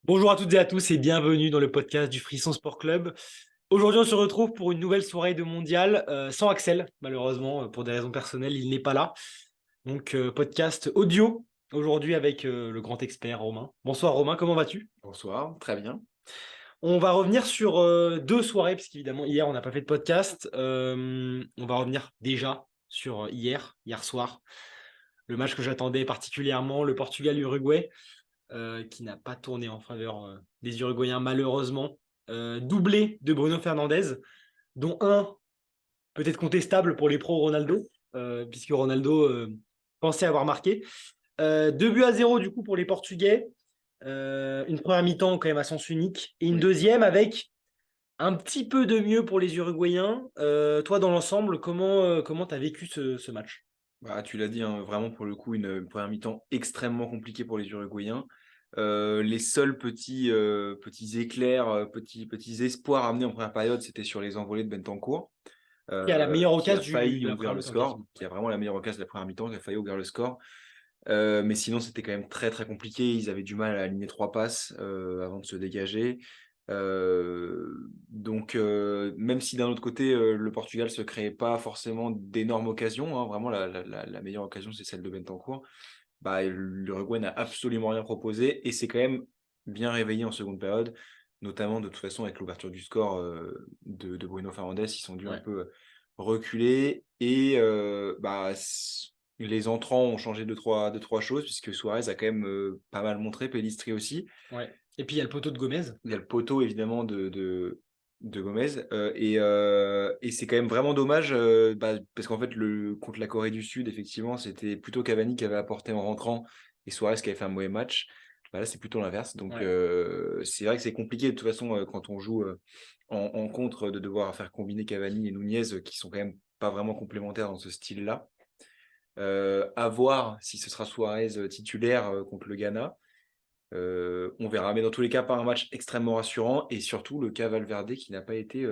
Bonjour à toutes et à tous et bienvenue dans le podcast du Frisson Sport Club. Aujourd'hui, on se retrouve pour une nouvelle soirée de mondial sans Axel. Malheureusement, pour des raisons personnelles, il n'est pas là. Donc, podcast audio aujourd'hui avec le grand expert Romain. Bonsoir Romain, comment vas-tu? Bonsoir, très bien. On va revenir sur deux soirées, parce qu'évidemment, hier, on n'a pas fait de podcast. On va revenir déjà sur hier soir, le match que j'attendais particulièrement, le Portugal-Uruguay. Qui n'a pas tourné en faveur des Uruguayens malheureusement. Doublé de Bruno Fernandes, dont un peut-être contestable pour les pros Ronaldo, puisque Ronaldo pensait avoir marqué. 2-0 du coup pour les Portugais. Une première mi-temps quand même à sens unique et une deuxième avec un petit peu de mieux pour les Uruguayens. Toi dans l'ensemble, comment tu as vécu ce match? Bah, tu l'as dit, hein, vraiment pour le coup, une première mi-temps extrêmement compliquée pour les Uruguayens. Les seuls petits éclairs, petits espoirs amenés en première période, c'était sur les envolées de Bentancur, Qui a la meilleure qui a occasion failli de la ouvrir première le mi-temps score, quasiment. qui a vraiment la meilleure occasion de la première mi-temps, qui a failli ouvrir le score. Mais sinon, c'était quand même très très compliqué. Ils avaient du mal à aligner 3 passes avant de se dégager. Donc, même si d'un autre côté, le Portugal se créait pas forcément d'énormes occasions, hein, vraiment la meilleure occasion, c'est celle de Bentancur. Bah, l'Uruguay n'a absolument rien proposé et c'est quand même bien réveillé en seconde période, notamment de toute façon avec l'ouverture du score de Bruno Fernandes. Ils sont dû un peu reculer et les entrants ont changé deux, trois choses, puisque Suarez a quand même pas mal montré, Pellistri aussi. Ouais. Et puis il y a le poteau de Gomez. Il y a le poteau évidemment de Gomez. Et c'est quand même vraiment dommage, parce qu'en fait, contre la Corée du Sud, effectivement, c'était plutôt Cavani qui avait apporté en rentrant et Suarez qui avait fait un mauvais match. Bah, là, c'est plutôt l'inverse. Donc, c'est vrai que c'est compliqué de toute façon quand on joue en contre de devoir faire combiner Cavani et Nunez qui sont quand même pas vraiment complémentaires dans ce style-là. À voir si ce sera Suarez titulaire contre le Ghana. On verra, mais dans tous les cas, pas un match extrêmement rassurant et surtout le cas Valverde qui n'a pas été aussi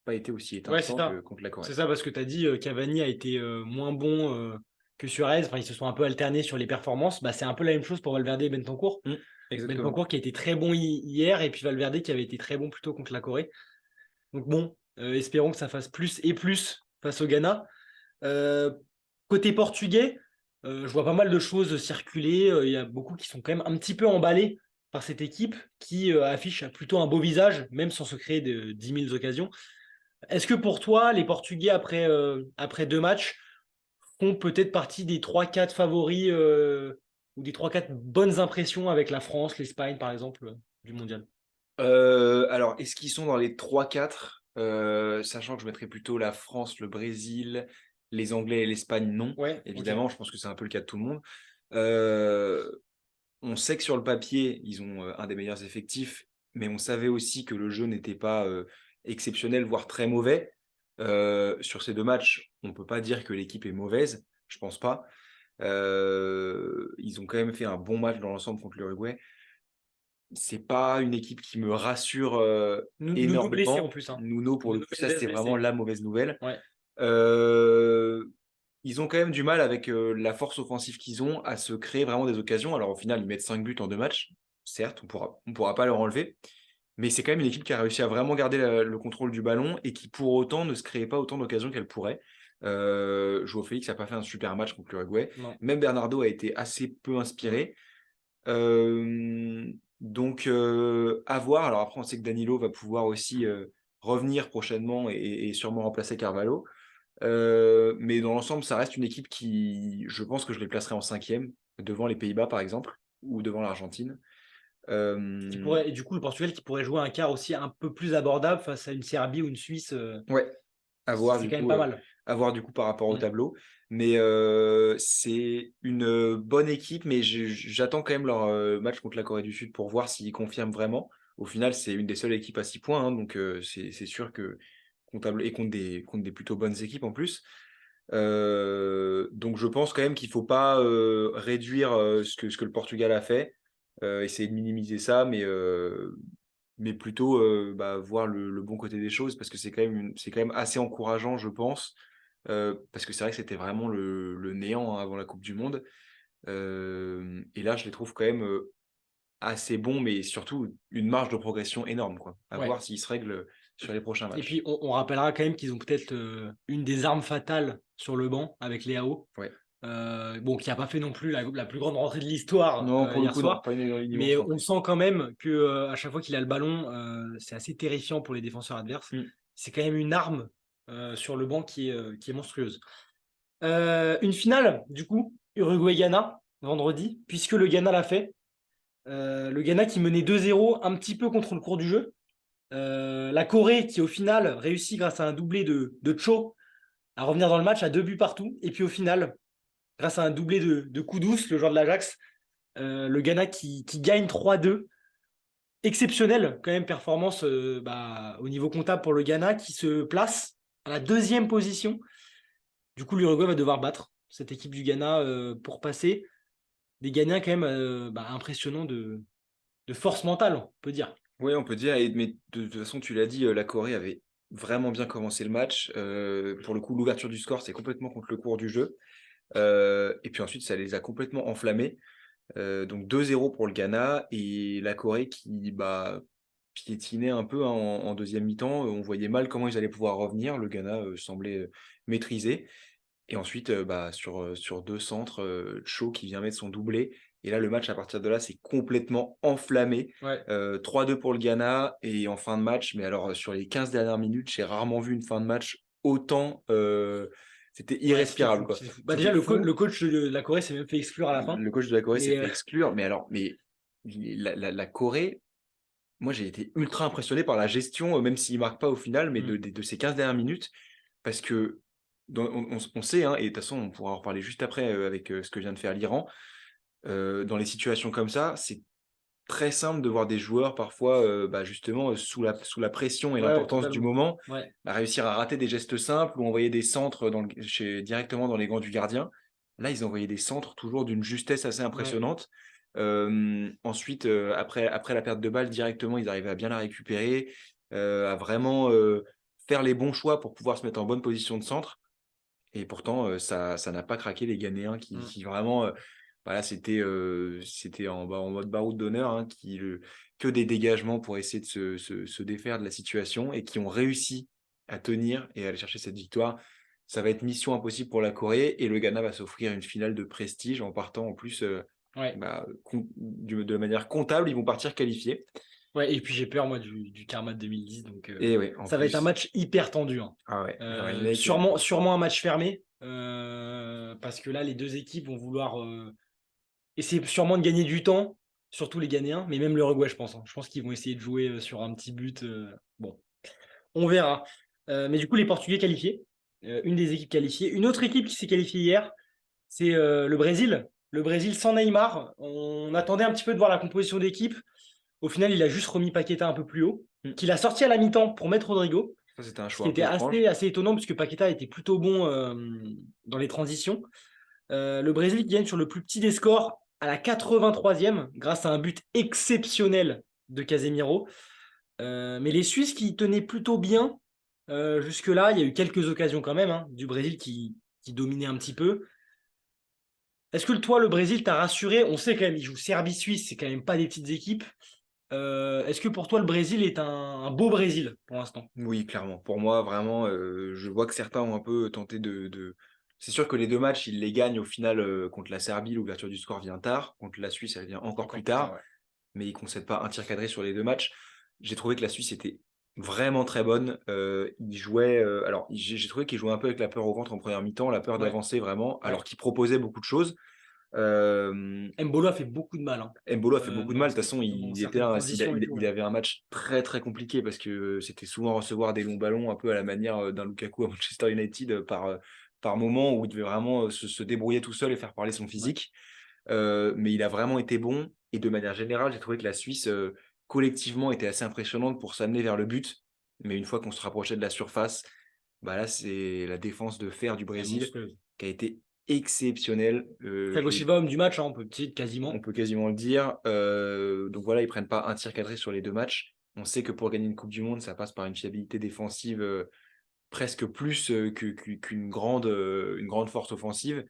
Ouais, c'est étincelant que ça. contre la Corée. C'est ça parce que tu as dit Cavani a été moins bon que Suarez. Enfin, ils se sont un peu alternés sur les performances. Bah, c'est un peu la même chose pour Valverde et Bentancur. Exactement. Bentancur qui a été très bon hier et puis Valverde qui avait été très bon plutôt contre la Corée. Donc bon, espérons que ça fasse plus et plus face au Ghana. Euh, Côté portugais, je vois pas mal de choses circuler. Il y a beaucoup qui sont quand même un petit peu emballés par cette équipe qui affiche plutôt un beau visage, même sans se créer de 10 000 occasions. Est-ce que pour toi, les Portugais, après deux matchs, font peut-être partie des trois quatre favoris ou des trois quatre bonnes impressions avec la France, l'Espagne, par exemple, du mondial? Alors, est-ce qu'ils sont dans les 3-4, sachant que je mettrais plutôt la France, le Brésil, les Anglais et l'Espagne, non. Ouais, ok. Évidemment, je pense que c'est un peu le cas de tout le monde. Euh, on sait que sur le papier, ils ont un des meilleurs effectifs, mais on savait aussi que le jeu n'était pas exceptionnel, voire très mauvais. Sur ces deux matchs, on ne peut pas dire que l'équipe est mauvaise, je pense pas. Ils ont quand même fait un bon match dans l'ensemble contre l'Uruguay. C'est pas une équipe qui me rassure Nuno blessé en énormément. plus. Hein. Nuno, pour le Nuno coup, ça Mendes c'est vraiment blessé. la mauvaise nouvelle. Ouais. Euh, Ils ont quand même du mal avec la force offensive qu'ils ont à se créer vraiment des occasions. Alors au final, ils mettent 5 buts en 2 matchs. Certes, on pourra pas leur enlever. Mais c'est quand même une équipe qui a réussi à vraiment garder le contrôle du ballon et qui pour autant ne se créait pas autant d'occasions qu'elle pourrait. Joao Félix n'a pas fait un super match contre l'Uruguay. Non. Même Bernardo a été assez peu inspiré. Donc, à voir. Alors après, on sait que Danilo va pouvoir aussi revenir prochainement et sûrement remplacer Carvalho. Mais dans l'ensemble, ça reste une équipe qui, je pense que je les placerai en cinquième, devant les Pays-Bas par exemple, ou devant l'Argentine. Et du coup, le Portugal qui pourrait jouer un quart aussi un peu plus abordable face à une Serbie ou une Suisse, Ouais, à voir c'est du quand même coup, pas mal. par rapport au Mm. tableau. Mais c'est une bonne équipe, mais j'attends quand même leur match contre la Corée du Sud pour voir s'ils confirment vraiment. Au final, c'est une des seules équipes à 6 points, hein, donc c'est sûr que comptable et contre des plutôt bonnes équipes en plus. Donc je pense quand même qu'il ne faut pas réduire ce que le Portugal a fait, essayer de minimiser ça, mais mais plutôt voir le bon côté des choses parce que c'est quand même assez encourageant, je pense, parce que c'est vrai que c'était vraiment le néant, hein, avant la Coupe du Monde. Et là, je les trouve quand même assez bons, mais surtout une marge de progression énorme, quoi. À Ouais. voir s'ils se règlent sur les prochains Et matchs. puis, on rappellera quand même qu'ils ont peut-être une des armes fatales sur le banc avec Léao. Ouais. Bon, qui n'a pas fait non plus la plus grande rentrée de l'histoire Non, pour le hier coup, non, soir. pas une Mais immense on rentrée. sent quand même que à chaque fois qu'il a le ballon, c'est assez terrifiant pour les défenseurs adverses. Mmh. C'est quand même une arme sur le banc qui est monstrueuse. Une finale, du coup, Uruguay-Ghana, vendredi, puisque le Ghana l'a fait. Le Ghana qui menait 2-0 un petit peu contre le cours du jeu. La Corée qui, au final, réussit grâce à un doublé de Cho à revenir dans le match à 2 buts partout. Et puis au final, grâce à un doublé de Kudus, le joueur de l'Ajax, le Ghana qui gagne 3-2. Exceptionnelle quand même performance au niveau comptable pour le Ghana qui se place à la 2e position. Du coup, l'Uruguay va devoir battre cette équipe du Ghana pour passer. Des Ghanéens quand même impressionnants de force mentale, on peut dire. Ouais, on peut dire, mais de toute façon, tu l'as dit, la Corée avait vraiment bien commencé le match. Pour le coup, l'ouverture du score, c'est complètement contre le cours du jeu. Et puis ensuite, ça les a complètement enflammés. Donc 2-0 pour le Ghana et la Corée qui piétinait un peu, hein, en deuxième mi-temps. On voyait mal comment ils allaient pouvoir revenir. Le Ghana semblait maîtriser. Et ensuite, sur 2 centres, Cho qui vient mettre son doublé. Et là, le match, à partir de là, s'est complètement enflammé. Ouais. 3-2 pour le Ghana et en fin de match, mais alors, sur les 15 dernières minutes, j'ai rarement vu une fin de match autant, c'était Ouais, c'était irrespirable, fou, quoi. c'était fou. Bah, C'était déjà, fou. le coach de la Corée s'est même fait exclure à la fin. Le coach de la Corée s'est Mais fait exclure, mais la Corée, moi, j'ai été ultra impressionné par la gestion, même s'ils marquent pas au final, mais de ces 15 dernières minutes. Parce que on sait, hein, et de toute façon, on pourra en reparler juste après avec ce que vient de faire l'Iran. Dans les situations comme ça, c'est très simple de voir des joueurs parfois, justement, sous la pression et ouais, ouais, l'importance du totalement. moment, Ouais. réussir à rater des gestes simples ou envoyer des centres directement dans les gants du gardien. Là, ils envoyaient des centres toujours d'une justesse assez Ouais. impressionnante. Ensuite, après la perte de balle, directement, ils arrivaient à bien la récupérer, à vraiment faire les bons choix pour pouvoir se mettre en bonne position de centre. Et pourtant, ça n'a pas craqué les Ghanéens qui vraiment, voilà, c'était en mode baroud d'honneur, hein, que des dégagements pour essayer de se défaire de la situation et qui ont réussi à tenir et à aller chercher cette victoire. Ça va être mission impossible pour la Corée et le Ghana va s'offrir une finale de prestige en partant en plus, Ouais. de manière comptable, ils vont partir qualifiés. Ouais, et puis j'ai peur, moi, du karma de 2010. Donc, Et ouais, en ça va être un plus. match hyper tendu, hein. Ah ouais, les mecs, Sûrement un match fermé. Parce que là, les deux équipes vont vouloir essayer sûrement de gagner du temps, surtout les Ghanéens, mais même l'Uruguay, je pense, hein. Je pense qu'ils vont essayer de jouer sur un petit but. Bon, on verra. Mais du coup, les Portugais qualifiés. Une des équipes qualifiées. Une autre équipe qui s'est qualifiée hier, c'est le Brésil. Le Brésil sans Neymar. On attendait un petit peu de voir la composition d'équipe. Au final, il a juste remis Paqueta un peu plus haut, qu'il a sorti à la mi-temps pour mettre Rodrigo, ça c'était un ce choix qui un peu était étrange. assez étonnant puisque Paqueta était plutôt bon dans les transitions. Le Brésil qui gagne sur le plus petit des scores à la 83e grâce à un but exceptionnel de Casemiro. Mais les Suisses qui tenaient plutôt bien jusque-là, il y a eu quelques occasions quand même, hein, du Brésil qui dominait un petit peu. Est-ce que toi, le Brésil, t'a rassuré? On sait quand même, ils jouent Serbie-Suisse, c'est quand même pas des petites équipes. Est-ce que pour toi, le Brésil est un beau Brésil pour l'instant? Oui, clairement. Pour moi, vraiment, je vois que certains ont un peu tenté c'est sûr que les 2 matchs, ils les gagnent au final, contre la Serbie, l'ouverture du score vient tard. Contre la Suisse, elle vient encore plus Encore plus tard, tard, ouais. mais ils ne concèdent pas un tir cadré sur les 2 matchs. J'ai trouvé que la Suisse était vraiment très bonne. Ils jouaient, alors j'ai trouvé qu'ils jouaient un peu avec la peur au ventre en première mi-temps, la peur Ouais, d'avancer vraiment, ouais. alors qu'ils proposaient beaucoup de choses. Hem Mbolo a fait beaucoup de mal, hein, Mbolo a fait beaucoup de mal. De toute façon, dans il était certaines là, transitions et tout. il Ouais. avait un match très, très compliqué parce que c'était souvent recevoir des longs ballons un peu à la manière, d'un Lukaku à Manchester United, par moment où il devait vraiment, se débrouiller tout seul et faire parler son Ouais. physique. Mais il a vraiment été bon et de manière générale, j'ai trouvé que la Suisse, collectivement était assez impressionnante pour s'amener vers le but. Mais une fois qu'on se rapprochait de la surface, là, c'est la défense de fer du Elle est Brésil monstrueuse. qui a été exceptionnelle, Thiago et Silva, homme du match, hein, on peut dire on quasiment. peut quasiment le dire. Donc voilà, ils prennent pas un tir cadré sur les 2 matchs. On sait que pour gagner une Coupe du Monde, ça passe par une fiabilité défensive presque plus qu'une une grande force offensive.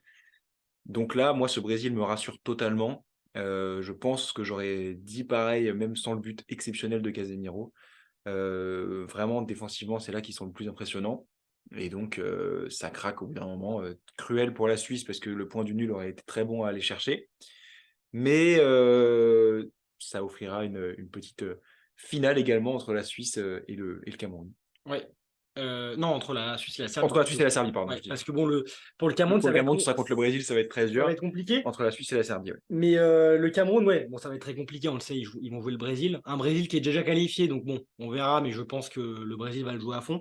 Donc là, moi, ce Brésil me rassure totalement. Je pense que j'aurais dit pareil, même sans le but exceptionnel de Casemiro. Vraiment, défensivement, c'est là qu'ils sont le plus impressionnants. Et donc, ça craque au bout d'un moment. Cruel pour la Suisse parce que le point du nul aurait été très bon à aller chercher. Mais ça offrira une petite finale également entre la Suisse et le Cameroun. Ouais. Non, entre la Suisse et la Serbie Entre la plutôt. Suisse et la Serbie, pardon. Ouais, Je dis. parce que bon, pour le Cameroun, Pour le Cameroun, tu seras contre le Brésil, ça va être très ça va dur. être compliqué. Entre la Suisse et la Serbie, ouais. Mais le Cameroun, ouais, bon, ça va être très compliqué, on le sait, ils vont jouer le Brésil. Un Brésil qui est déjà qualifié, donc bon, on verra, mais je pense que le Brésil va le jouer à fond.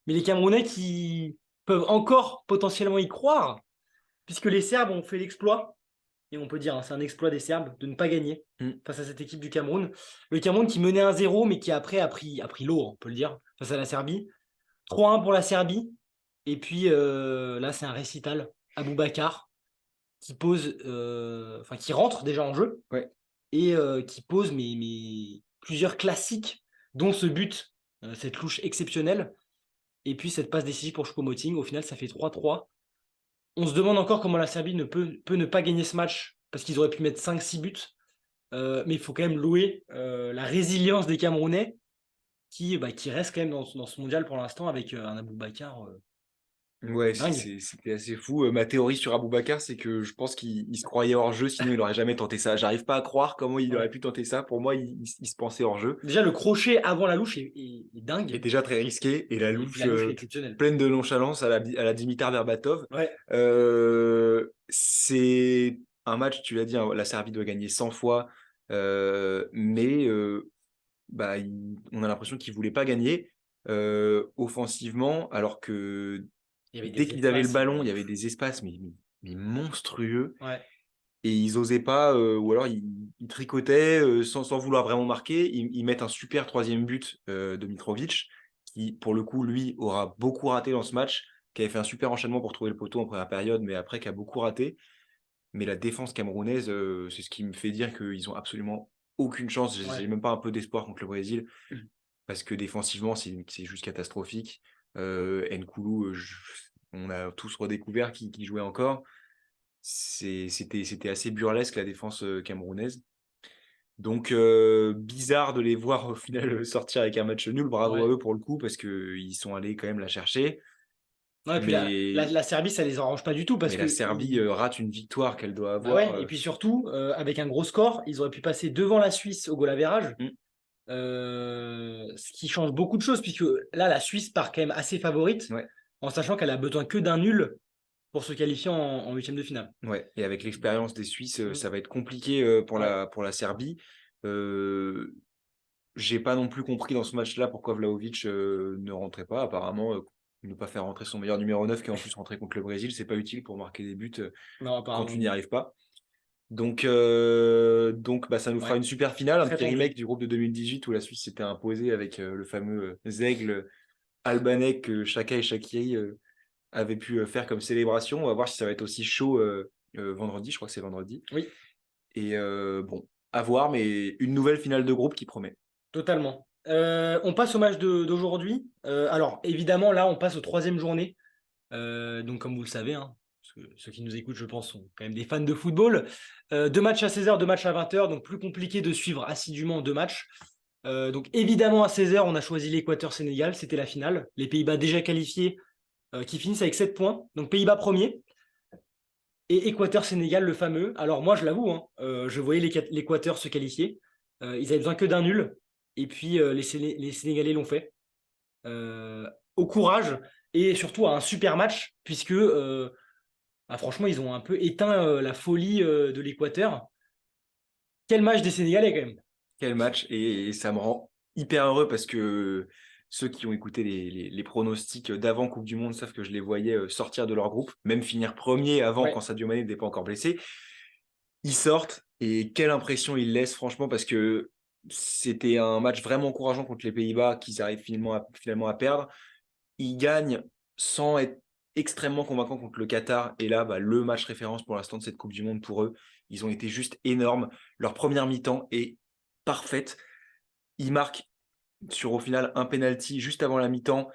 Mais les Camerounais qui peuvent encore potentiellement y croire, puisque les Serbes ont fait l'exploit, et on peut dire, hein, c'est un exploit des Serbes, de ne pas gagner face à cette équipe du Cameroun. Le Cameroun qui menait 1-0, mais qui après a pris l'eau, on peut le dire, face à la Serbie. 3-1 pour la Serbie. Et puis là, c'est un récital. Aboubacar qui pose, enfin qui rentre déjà en jeu Ouais. et qui pose plusieurs classiques, dont ce but, cette louche exceptionnelle. Et puis cette passe décisive pour Choupo-Moting. Au final, ça fait 3-3. On se demande encore comment la Serbie peut ne pas gagner ce match, parce qu'ils auraient pu mettre 5-6 buts. Mais il faut quand même louer la résilience des Camerounais qui reste quand même dans ce mondial pour l'instant avec un Aboubacar Ouais, dingue. c'était assez fou. Ma théorie sur Aboubacar, c'est que je pense qu'il se croyait hors jeu, sinon il n'aurait jamais tenté ça. J'arrive pas à croire comment il aurait Ouais. pu tenter ça. Pour moi, il se pensait hors jeu. Déjà, le crochet avant la louche est Et dingue. déjà très risqué. Et la Et puis louche la louche est exceptionnelle. pleine de nonchalance à la Dimitar Berbatov. Ouais. C'est un match, tu l'as dit, hein, la Serbie doit gagner 100 fois. Mais bah, on a l'impression qu'ils ne voulaient pas gagner offensivement, alors que Il y avait dès des qu'ils avaient le espaces. ballon, il y avait des espaces mais monstrueux. Ouais. Et ils osaient pas, ou alors ils tricotaient sans vouloir vraiment marquer. Ils mettent un super troisième but de Mitrovic, qui pour le coup, lui, aura beaucoup raté dans ce match, qui avait fait un super enchaînement pour trouver le poteau en première période, mais après qui a beaucoup raté. Mais la défense camerounaise, c'est ce qui me fait dire qu'ils ont absolument aucune chance. J'ai Ouais. même pas un peu d'espoir contre le Brésil, parce que défensivement, c'est juste catastrophique. Nkoulou, on a tous redécouvert qui jouait encore. C'était assez burlesque la défense camerounaise. Donc bizarre de les voir au final sortir avec un match nul. Bravo à Ouais. eux pour le coup, parce qu'ils sont allés quand même la chercher. Non, et puis Mais, la Serbie, ça les arrange pas du tout parce mais que la Serbie rate une victoire qu'elle doit bah avoir. ouais, et puis surtout, avec un gros score, ils auraient pu passer devant la Suisse au goal average. Mm. Ce qui change beaucoup de choses, puisque là, la Suisse part quand même assez favorite, Ouais, en sachant qu'elle a besoin que d'un nul pour se qualifier en huitième de finale. ouais. Et avec l'expérience des Suisses, Mm. ça va être compliqué Ouais. pour la Serbie. J'ai pas non plus compris dans ce match-là pourquoi Vlahovic ne rentrait pas. Apparemment, ne pas faire rentrer son meilleur numéro 9 qui est en plus rentré contre le Brésil, c'est pas utile pour marquer des buts Non, quand apparemment, tu n'y arrives pas. Donc bah, ça nous fera ouais. une super finale, un Très petit tendu. remake du groupe de 2018 où la Suisse s'était imposée avec le fameux Zègle albanais que Xhaka et Shaqiri avaient pu faire comme célébration. On va voir si ça va être aussi chaud vendredi, je crois que c'est vendredi. Oui, Et bon, à voir, mais une nouvelle finale de groupe qui promet. totalement. On passe au match d'aujourd'hui. Alors, évidemment, là, on passe aux troisième journée. Donc, comme vous le savez, hein, parce que ceux qui nous écoutent, je pense, sont quand même des fans de football. Deux matchs à 16h, deux matchs à 20h, donc plus compliqué de suivre assidûment deux matchs. Donc, évidemment, à 16h, on a choisi l'Équateur-Sénégal, c'était la finale. Les Pays-Bas déjà qualifiés, qui finissent avec 7 points. Donc, Pays-Bas premier. Et Équateur-Sénégal, le fameux. Alors, moi, je l'avoue, hein, je voyais l'Équateur se qualifier. Ils avaient besoin que d'un nul. Et puis, les Sénégalais l'ont fait. Au courage et surtout à un super match, puisque franchement, ils ont un peu éteint la folie de l'Équateur. Quel match des Sénégalais, quand même. Quel match, et ça me rend hyper heureux parce que ceux qui ont écouté les pronostics d'avant Coupe du Monde savent que je les voyais sortir de leur groupe, même finir premier avant Ouais. quand Sadio Mané n'était pas encore blessé. Ils sortent et quelle impression ils laissent franchement, parce que c'était un match vraiment encourageant contre les Pays-Bas qu'ils arrivent finalement à perdre. Ils gagnent sans être extrêmement convaincants contre le Qatar, et là bah, le match référence pour l'instant de cette Coupe du Monde pour eux. Ils ont été juste énormes. Leur première mi-temps est parfaite. Ils marquent sur au final un penalty juste avant la mi-temps,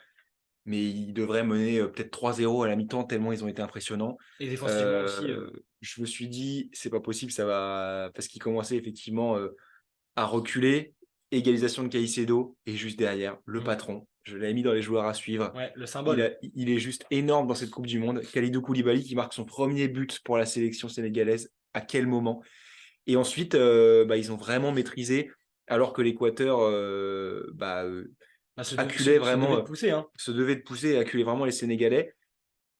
mais ils devraient mener peut-être 3-0 à la mi-temps tellement ils ont été impressionnants. Et défensivement aussi. Je me suis dit, c'est pas possible, ça va. Parce qu'ils commençaient effectivement à reculer. Égalisation de Caicedo et juste derrière, le patron. Je l'avais mis dans les joueurs à suivre. Ouais, le symbole. Il est juste énorme dans cette Coupe du Monde. Kalidou Koulibaly qui marque son premier but pour la sélection sénégalaise. À quel moment? Et ensuite, ils ont vraiment maîtrisé, alors que l'Équateur acculait Se devait vraiment, de pousser. Hein. se devait de pousser et acculait vraiment les Sénégalais.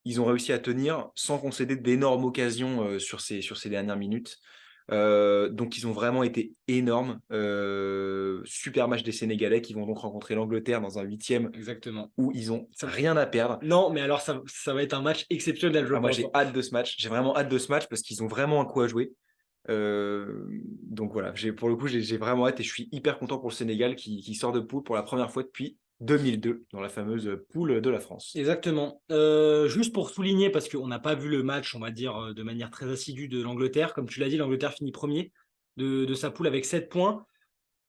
Ils ont réussi à tenir sans concéder d'énormes occasions sur ces dernières minutes. Donc, ils ont vraiment été énormes. Super match des Sénégalais qui vont donc rencontrer l'Angleterre dans un 8e. Exactement. Où ils ont rien à perdre. Non, mais alors ça va être un match exceptionnel, je pense. Moi, j'ai hâte de ce match. J'ai vraiment hâte de ce match parce qu'ils ont vraiment un coup à jouer. Donc voilà, pour le coup, j'ai vraiment hâte et je suis hyper content pour le Sénégal qui sort de poule pour la première fois depuis 2002 dans la fameuse poule de la France. Exactement. Juste pour souligner, parce qu'on n'a pas vu le match, on va dire, de manière très assidue de l'Angleterre. Comme tu l'as dit, l'Angleterre finit premier de sa poule avec 7 points.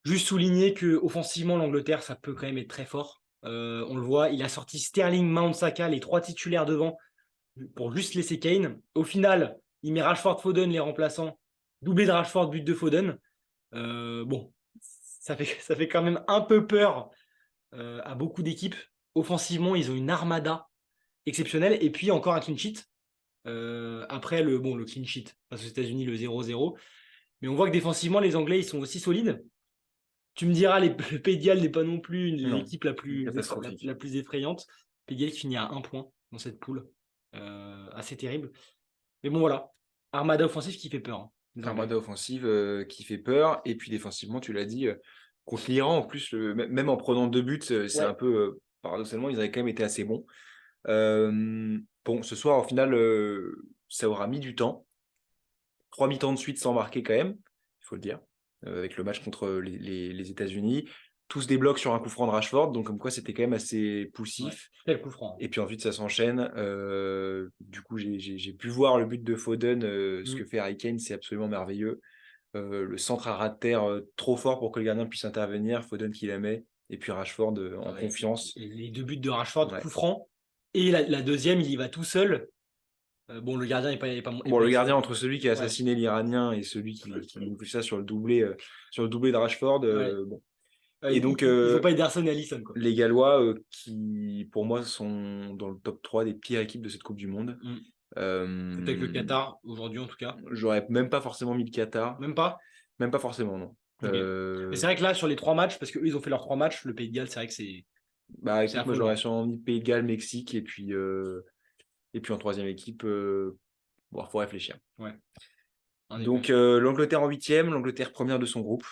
Juste souligner que offensivement, l'Angleterre, ça peut quand même être très fort. On le voit, il a sorti Sterling, Mount, Saka, les 3 titulaires devant pour juste laisser Kane. Au final, il met Rashford, Foden, les remplaçants. Doublé de Rashford, but de Foden. Bon, ça fait quand même un peu peur à beaucoup d'équipes. Offensivement, ils ont une armada exceptionnelle. Et puis encore un clean sheet. Après le clean sheet face aux États-Unis, le 0-0. Mais on voit que défensivement, les Anglais, ils sont aussi solides. Tu me diras, le Pays de Galles n'est pas non plus une équipe la plus effrayante. Pays de Galles qui finit à 1 point dans cette poule. Assez terrible. Mais bon, voilà. Armada offensif qui fait peur. Hein, Armada offensive qui fait peur. Et puis défensivement, tu l'as dit, contre l'Iran, en plus, même en prenant 2 buts, c'est un peu, paradoxalement, ils avaient quand même été assez bons. Bon, ce soir, au final, ça aura mis du temps. 3 mi-temps de suite sans marquer quand même, il faut le dire, avec le match contre les États-Unis. Tous des blocs sur un coup franc de Rashford, donc comme quoi c'était quand même assez poussif. Ouais, coup franc. Et puis ensuite ça s'enchaîne. Du coup, j'ai pu voir le but de Foden, ce que fait Harry Kane, c'est absolument merveilleux. Le centre à ras de terre trop fort pour que le gardien puisse intervenir, Foden qui la met, et puis Rashford en confiance. Et les 2 buts de Rashford, coup franc. Et la deuxième, il y va tout seul. Bon, le gardien n'est pas le gardien entre celui qui a assassiné l'Iranien et celui qui nous fait ça sur le doublé de Rashford. Bon. Et donc, ils n'ont pas Ederson et Alisson. Quoi. Les Gallois qui, pour moi, sont dans le top 3 des pires équipes de cette Coupe du Monde. Peut-être avec le Qatar, aujourd'hui en tout cas. J'aurais même pas forcément mis le Qatar. Même pas forcément, non. Okay. Mais c'est vrai que là, sur les 3 matchs, parce qu'eux, ils ont fait leurs 3 matchs, le Pays de Galles, c'est vrai que c'est. Moi, j'aurais sûrement mis Pays de Galles, Mexique, et puis en troisième équipe, il faut réfléchir. Ouais. Donc, l'Angleterre en 8e, l'Angleterre première de son groupe,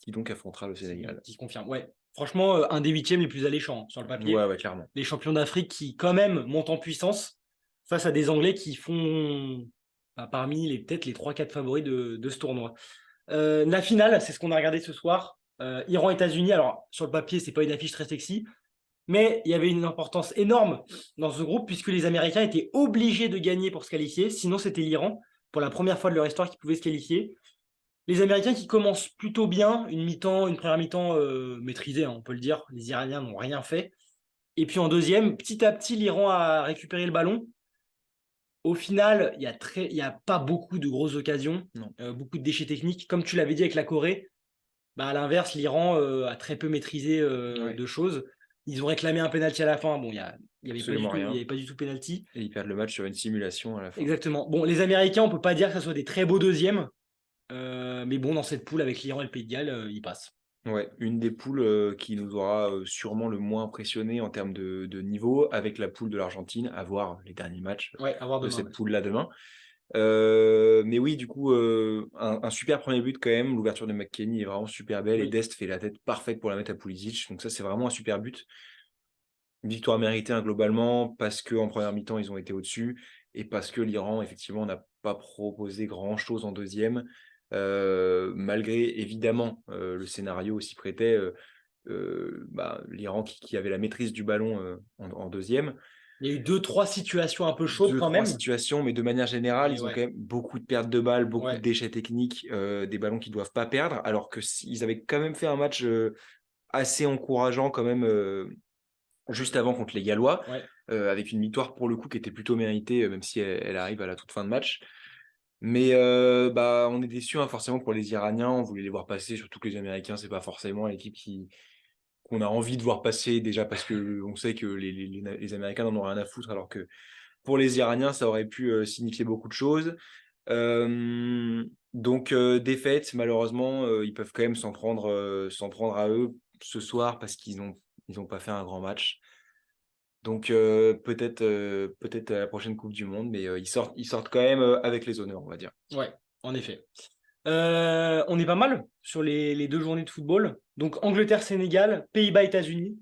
qui donc affrontera le Sénégal. Qui se confirme, ouais. Franchement, un des 8e les plus alléchants sur le papier. Ouais, clairement. Les champions d'Afrique qui, quand même, montent en puissance face à des Anglais qui font parmi peut-être les 3-4 favoris de ce tournoi. La finale, c'est ce qu'on a regardé ce soir. Iran-États-Unis, alors sur le papier, c'est pas une affiche très sexy, mais il y avait une importance énorme dans ce groupe puisque les Américains étaient obligés de gagner pour se qualifier, sinon c'était l'Iran, pour la première fois de leur histoire, qui pouvait se qualifier. Les Américains qui commencent plutôt bien, une première mi-temps maîtrisée, hein, on peut le dire. Les Iraniens n'ont rien fait. Et puis en deuxième, petit à petit, l'Iran a récupéré le ballon. Au final, il n'y a pas beaucoup de grosses occasions, beaucoup de déchets techniques. Comme tu l'avais dit avec la Corée, à l'inverse, l'Iran a très peu maîtrisé de choses. Ils ont réclamé un penalty à la fin. Bon, il n'y avait pas du tout penalty. Et ils perdent le match sur une simulation à la fin. Exactement. Bon, les Américains, on ne peut pas dire que ce soit des très beaux deuxièmes. Mais bon, dans cette poule avec l'Iran et le Pays de Galles, ils passent. Ouais, une des poules qui nous aura sûrement le moins impressionné en termes de niveau, avec la poule de l'Argentine, à voir les derniers matchs de cette poule-là demain. Mais oui, du coup, un super premier but quand même. L'ouverture de McKennie est vraiment super belle et Dest fait la tête parfaite pour la mettre à Pulisic. Donc ça, c'est vraiment un super but. Une victoire méritée globalement parce qu'en première mi-temps, ils ont été au-dessus et parce que l'Iran, effectivement, n'a pas proposé grand-chose en deuxième. Malgré évidemment le scénario s'y prêtait, l'Iran qui avait la maîtrise du ballon en deuxième. Il y a eu 2-3 situations un peu chaudes quand même. 2-3 situations, mais de manière générale, ils ont quand même beaucoup de pertes de balles, beaucoup de déchets techniques, des ballons qu'ils ne doivent pas perdre, alors qu'ils avaient quand même fait un match assez encourageant quand même juste avant contre les Gallois, Ouais. avec une victoire pour le coup qui était plutôt méritée, même si elle arrive à la toute fin de match. Mais on est déçus forcément pour les Iraniens, on voulait les voir passer, surtout que les Américains, c'est pas forcément l'équipe qu'on a envie de voir passer, déjà parce qu'on sait que les Américains n'en ont rien à foutre, alors que pour les Iraniens, ça aurait pu signifier beaucoup de choses. Donc défaite, malheureusement, ils peuvent quand même s'en prendre à eux ce soir parce qu'ils ont pas fait un grand match. Donc peut-être à la prochaine Coupe du Monde, mais ils sortent quand même avec les honneurs, on va dire. Ouais, en effet. On est pas mal sur les 2 journées de football. Donc Angleterre-Sénégal, Pays-Bas-États-Unis.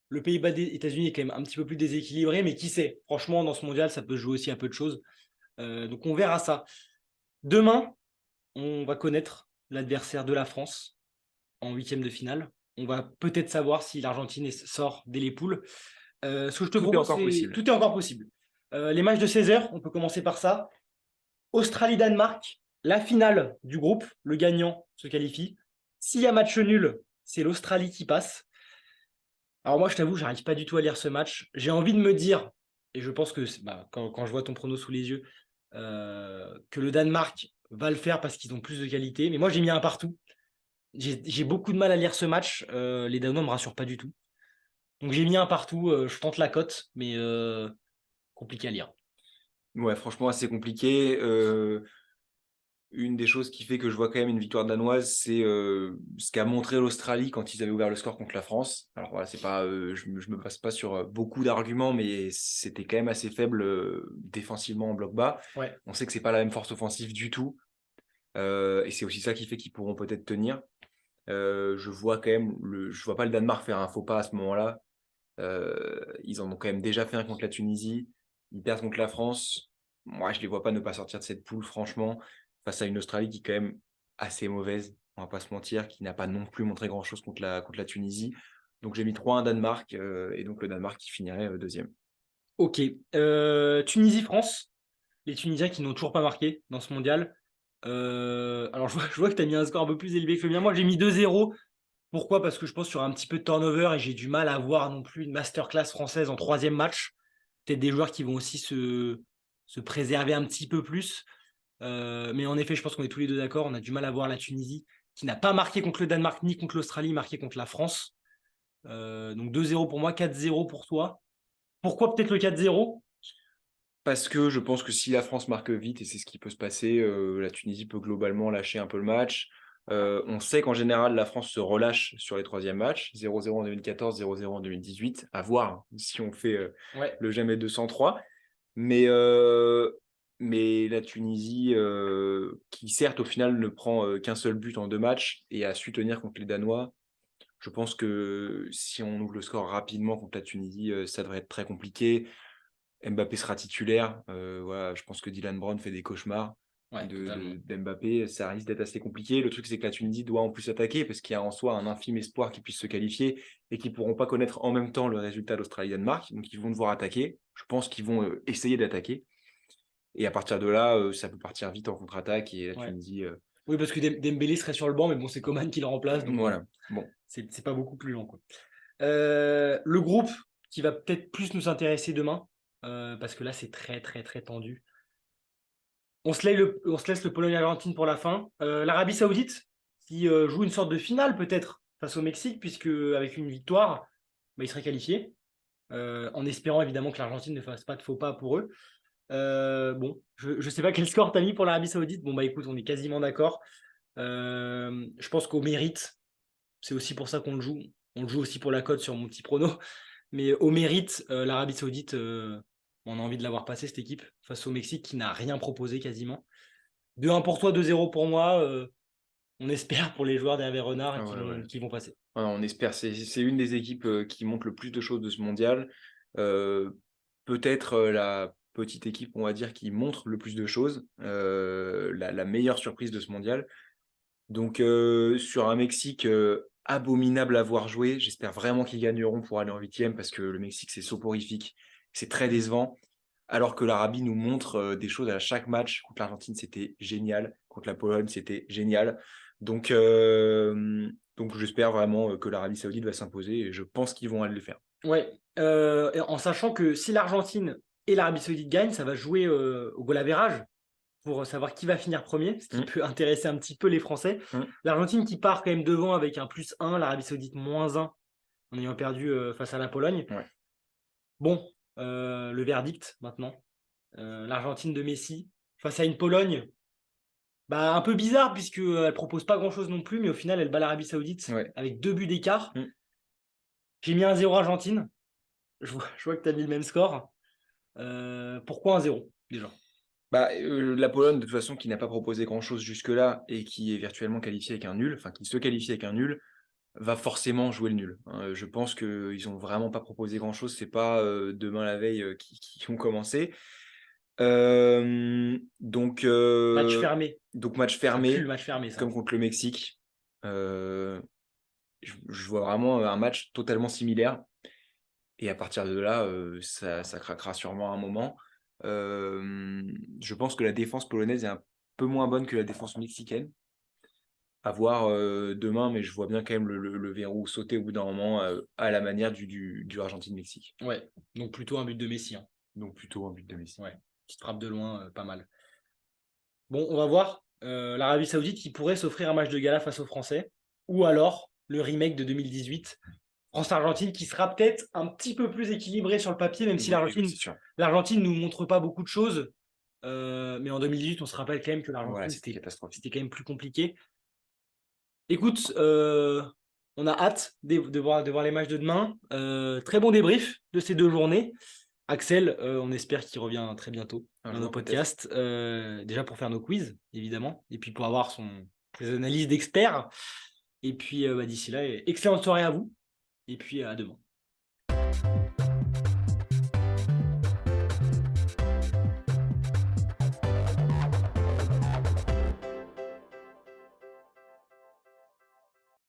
Le Pays-Bas-États-Unis est quand même un petit peu plus déséquilibré, mais qui sait? Franchement, dans ce mondial, ça peut jouer aussi à peu de choses. Donc on verra ça. Demain, on va connaître l'adversaire de la France en huitième de finale. On va peut-être savoir si l'Argentine sort dès les poules. Ce que je te Tout est propose, encore c'est possible. tout est encore possible. Les matchs de 16h, on peut commencer par ça. Australie-Danemark, la finale du groupe, le gagnant se qualifie. S'il y a match nul, c'est l'Australie qui passe. Alors moi, je t'avoue, j'arrive pas du tout à lire ce match. J'ai envie de me dire, et je pense que quand je vois ton prono sous les yeux, que le Danemark va le faire parce qu'ils ont plus de qualité. Mais moi, j'ai mis un partout. J'ai beaucoup de mal à lire ce match. Les Danois me rassurent pas du tout. Donc j'ai mis un partout. Je tente la cote, mais compliqué à lire. Ouais, franchement, assez compliqué. Une des choses qui fait que je vois quand même une victoire danoise, c'est ce qu'a montré l'Australie quand ils avaient ouvert le score contre la France. Alors voilà, c'est pas, je me base pas sur beaucoup d'arguments, mais c'était quand même assez faible défensivement en bloc bas. Ouais. On sait que c'est pas la même force offensive du tout, et c'est aussi ça qui fait qu'ils pourront peut-être tenir. Je vois pas le Danemark faire un faux pas à ce moment-là. Ils en ont quand même déjà fait un contre la Tunisie. Ils perdent contre la France. Moi, je les vois pas ne pas sortir de cette poule, franchement, face à une Australie qui est quand même assez mauvaise, on va pas se mentir, qui n'a pas non plus montré grand-chose contre la Tunisie. Donc j'ai mis 3-1 Danemark, et donc le Danemark qui finirait deuxième. Ok. Tunisie-France. Les Tunisiens qui n'ont toujours pas marqué dans ce mondial. Alors je vois que tu as mis un score un peu plus élevé que le mien. Moi, j'ai mis 2-0. Pourquoi? Parce que je pense sur un petit peu de turnover et j'ai du mal à voir non plus une masterclass française en troisième match. Peut-être des joueurs qui vont aussi se préserver un petit peu plus. Mais en effet, je pense qu'on est tous les deux d'accord. On a du mal à voir la Tunisie qui n'a pas marqué contre le Danemark ni contre l'Australie, marqué contre la France. Donc 2-0 pour moi, 4-0 pour toi. Pourquoi peut-être le 4-0? Parce que je pense que si la France marque vite, et c'est ce qui peut se passer, la Tunisie peut globalement lâcher un peu le match. On sait qu'en général, la France se relâche sur les troisièmes matchs, 0-0 en 2014, 0-0 en 2018, à voir si on fait Ouais, le jamais 203. Mais la Tunisie, qui certes au final ne prend qu'un seul but en 2 matchs et a su tenir contre les Danois, je pense que si on ouvre le score rapidement contre la Tunisie, ça devrait être très compliqué. Mbappé sera titulaire. Voilà, je pense que Dylan Brown fait des cauchemars ouais, totalement. d'Mbappé. Ça risque d'être assez compliqué. Le truc, c'est que la Tunisie doit en plus attaquer parce qu'il y a en soi un infime espoir qu'ils puissent se qualifier et qu'ils ne pourront pas connaître en même temps le résultat d'Australie-Danemark. Donc, ils vont devoir attaquer. Je pense qu'ils vont essayer d'attaquer. Et à partir de là, ça peut partir vite en contre-attaque et la Ouais. Tunisie. Oui, parce que Dembélé serait sur le banc, mais bon, c'est Coman qui le remplace, donc bon, Voilà. Bon. c'est pas beaucoup plus long, quoi. Le groupe qui va peut-être plus nous intéresser demain, parce que là, c'est très, très, très tendu. On se laisse le Pologne-Argentine pour la fin. L'Arabie Saoudite, qui joue une sorte de finale peut-être face au Mexique, puisque avec une victoire, bah, il serait qualifié, en espérant évidemment que l'Argentine ne fasse pas de faux pas pour eux. Bon, je ne sais pas quel score t'as mis pour l'Arabie Saoudite. Bon, bah écoute, on est quasiment d'accord. Je pense qu'au mérite, c'est aussi pour ça qu'on le joue. On le joue aussi pour la cote sur mon petit prono. Mais au mérite, l'Arabie Saoudite, on a envie de l'avoir passé cette équipe face au Mexique qui n'a rien proposé quasiment. 2-1 pour toi, 2-0 pour moi. On espère pour les joueurs d'Hervé Renard et Ah ouais, ouais. qui vont passer. Ouais, on espère. C'est une des équipes qui montre le plus de choses de ce mondial. Euh, Peut-être la petite équipe, on va dire, qui montre le plus de choses. La meilleure surprise de ce mondial. Donc, sur un Mexique abominable à voir jouer, j'espère vraiment qu'ils gagneront pour aller en huitième parce que le Mexique, c'est soporifique. C'est très décevant. Alors que l'Arabie nous montre des choses à chaque match. Contre l'Argentine, c'était génial. Contre la Pologne, c'était génial. Donc, Donc j'espère vraiment que l'Arabie Saoudite va s'imposer et je pense qu'ils vont aller le faire. Ouais, et en sachant que si l'Argentine et l'Arabie Saoudite gagnent, ça va jouer au goal average pour savoir qui va finir premier, ce qui Mm. peut intéresser un petit peu les Français. Mm. L'Argentine qui part quand même devant avec un +1, l'Arabie Saoudite -1 en ayant perdu face à la Pologne. Ouais. Bon, le verdict maintenant. L'Argentine de Messi face à une Pologne un peu bizarre puisqu'elle ne propose pas grand-chose non plus, mais au final, elle bat l'Arabie Saoudite Ouais. avec 2 buts d'écart. Mm. J'ai mis 1-0 Argentine. Je vois que tu as mis le même score. Pourquoi 1-0 déjà? La Pologne, de toute façon, qui n'a pas proposé grand-chose jusque-là et qui est virtuellement qualifiée avec un nul, enfin qui se qualifie avec un nul, va forcément jouer le nul. Je pense qu'ils n'ont vraiment pas proposé grand-chose. C'est pas demain la veille qui ont commencé. Donc Match fermé. match Ça pue le fermé, match fermé, ça. comme contre le Mexique. Je vois vraiment un match totalement similaire. Et à partir de là, ça craquera sûrement à un moment. Je pense que la défense polonaise est un peu moins bonne que la défense mexicaine. À voir demain, mais je vois bien quand même le verrou sauter au bout d'un moment à la manière du Argentine-Mexique. Ouais, donc plutôt un but de Messi. Hein. Donc plutôt un but de Messi. Ouais, petite frappe de loin, pas mal. Bon, on va voir l'Arabie Saoudite qui pourrait s'offrir un match de gala face aux Français, ou alors le remake de 2018, France-Argentine, qui sera peut-être un petit peu plus équilibré sur le papier, même si Oui, c'est sûr. l'Argentine nous montre pas beaucoup de choses. Mais en 2018, on se rappelle quand même que Voilà, l'Argentine, c'était catastrophique. c'était quand même plus compliqué. Écoute, on a hâte de voir les matchs de demain. Très bon débrief de ces 2 journées. Axel, on espère qu'il revient très bientôt Un dans jour, nos podcasts. Déjà pour faire nos quiz, évidemment, et puis pour avoir ses analyses d'experts. Et puis d'ici là, excellente soirée à vous, et puis à demain.